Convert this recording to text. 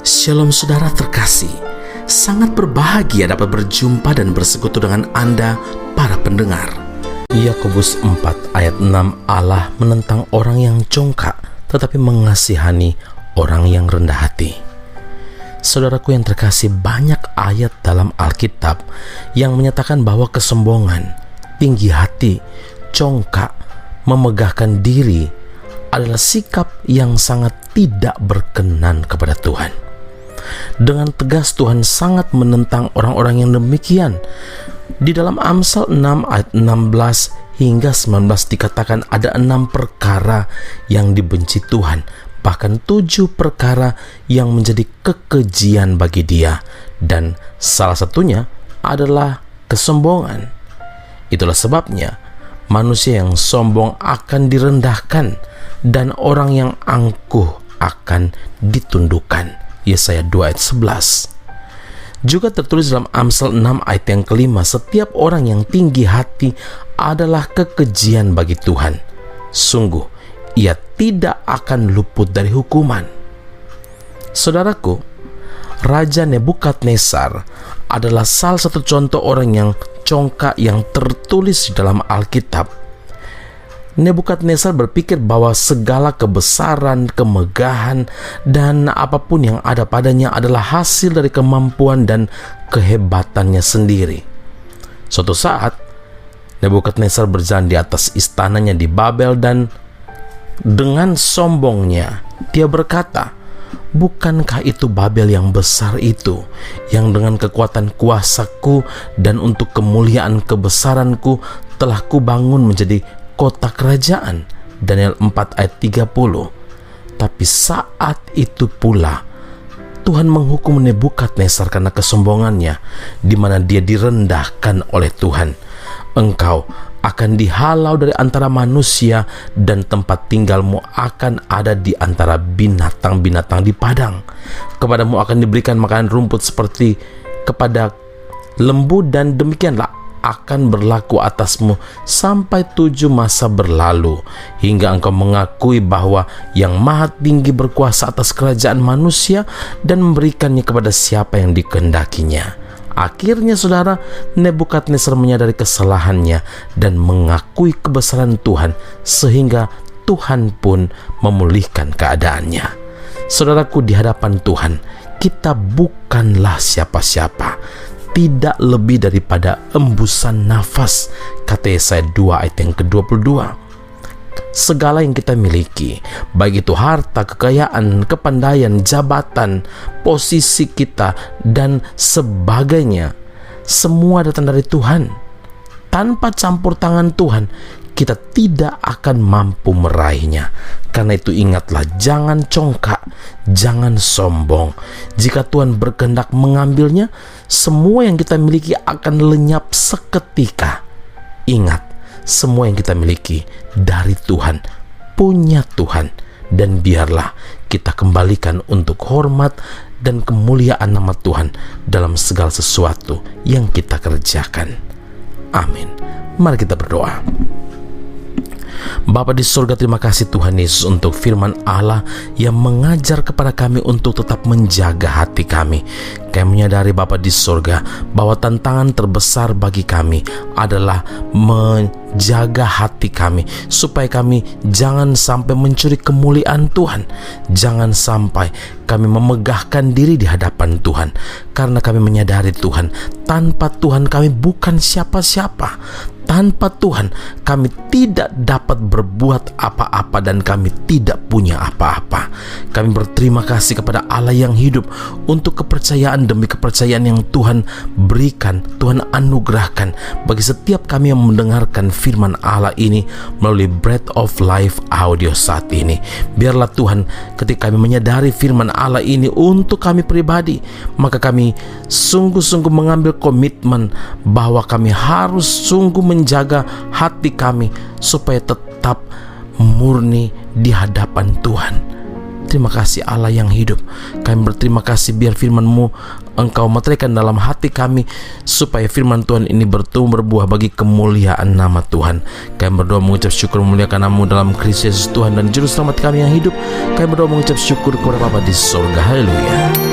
Shalom saudara terkasih, sangat berbahagia dapat berjumpa dan bersekutu dengan Anda para pendengar. Yakobus 4 ayat 6, Allah menentang orang yang congkak tetapi mengasihani orang yang rendah hati. Saudaraku yang terkasih, banyak ayat dalam Alkitab yang menyatakan bahwa kesombongan, tinggi hati, congkak, memegahkan diri adalah sikap yang sangat tidak berkenan kepada Tuhan. Dengan tegas Tuhan sangat menentang orang-orang yang demikian. Di dalam Amsal 6 ayat 16 hingga 19 dikatakan ada 6 perkara yang dibenci Tuhan, bahkan 7 perkara yang menjadi kekejian bagi Dia, dan salah satunya adalah kesombongan. Itulah sebabnya manusia yang sombong akan direndahkan dan orang yang angkuh akan ditundukkan. Yesaya 2 ayat 11. Juga tertulis dalam Amsal 6 ayat yang kelima, setiap orang yang tinggi hati adalah kekejian bagi Tuhan. Sungguh, ia tidak akan luput dari hukuman. Saudaraku, Raja Nebukadnezar adalah salah satu contoh orang yang congkak yang tertulis di dalam Alkitab. Nebukadnezar berpikir bahwa segala kebesaran, kemegahan, dan apapun yang ada padanya adalah hasil dari kemampuan dan kehebatannya sendiri. Suatu saat, Nebukadnezar berjalan di atas istananya di Babel dan dengan sombongnya dia berkata, "Bukankah itu Babel yang besar itu, yang dengan kekuatan kuasaku dan untuk kemuliaan kebesaranku telah kubangun menjadi kota kerajaan?" Daniel 4 ayat 30. Tapi saat itu pula Tuhan menghukum Nebukadnezar karena kesombongannya, di mana dia direndahkan oleh Tuhan. "Engkau akan dihalau dari antara manusia dan tempat tinggalmu akan ada di antara binatang-binatang di padang. Kepadamu akan diberikan makanan rumput seperti kepada lembu, dan demikianlah akan berlaku atasmu sampai 7 masa berlalu, hingga engkau mengakui bahwa yang maha tinggi berkuasa atas kerajaan manusia dan memberikannya kepada siapa yang dikehendakinya." Akhirnya saudara, Nebukadnezar menyadari kesalahannya dan mengakui kebesaran Tuhan, sehingga Tuhan pun memulihkan keadaannya. Saudaraku, di hadapan Tuhan kita bukanlah siapa-siapa, tidak lebih daripada embusan nafas, kata Yesaya 2 ayat yang ke-22. Segala yang kita miliki, baik itu harta, kekayaan, kepandaian, jabatan, posisi kita, dan sebagainya, semua datang dari Tuhan. Tanpa campur tangan Tuhan, kita tidak akan mampu meraihnya. Karena itu ingatlah, jangan congkak, jangan sombong. Jika Tuhan berkehendak mengambilnya, semua yang kita miliki akan lenyap seketika. Ingat, semua yang kita miliki dari Tuhan, punya Tuhan, dan biarlah kita kembalikan untuk hormat dan kemuliaan nama Tuhan dalam segala sesuatu yang kita kerjakan. Amin. Mari kita berdoa. Bapa di surga, terima kasih Tuhan Yesus untuk firman Allah yang mengajar kepada kami untuk tetap menjaga hati kami. Kami menyadari Bapa di surga bahwa tantangan terbesar bagi kami adalah menjaga hati kami, supaya kami jangan sampai mencuri kemuliaan Tuhan. Jangan sampai kami memegahkan diri di hadapan Tuhan, karena kami menyadari Tuhan, tanpa Tuhan kami bukan siapa-siapa. Tanpa Tuhan kami tidak dapat berbuat apa-apa dan kami tidak punya apa-apa. Kami berterima kasih kepada Allah yang hidup untuk kepercayaan demi kepercayaan yang Tuhan berikan, Tuhan anugerahkan bagi setiap kami yang mendengarkan firman Allah ini melalui Bread of Life audio saat ini. Biarlah Tuhan, ketika kami menyadari firman Allah ini untuk kami pribadi, maka kami sungguh-sungguh mengambil komitmen bahwa kami harus sungguh menjaga hati kami supaya tetap murni di hadapan Tuhan. Terima kasih Allah yang hidup. Kami berterima kasih biar firman-Mu Engkau meteraikan dalam hati kami, supaya firman Tuhan ini bertumbuh berbuah bagi kemuliaan nama Tuhan. Kami berdoa mengucap syukur memuliakan nama-Mu dalam Kristus Yesus Tuhan dan Juru Selamat kami yang hidup. Kami berdoa mengucap syukur kepada Bapa di surga. Haleluya.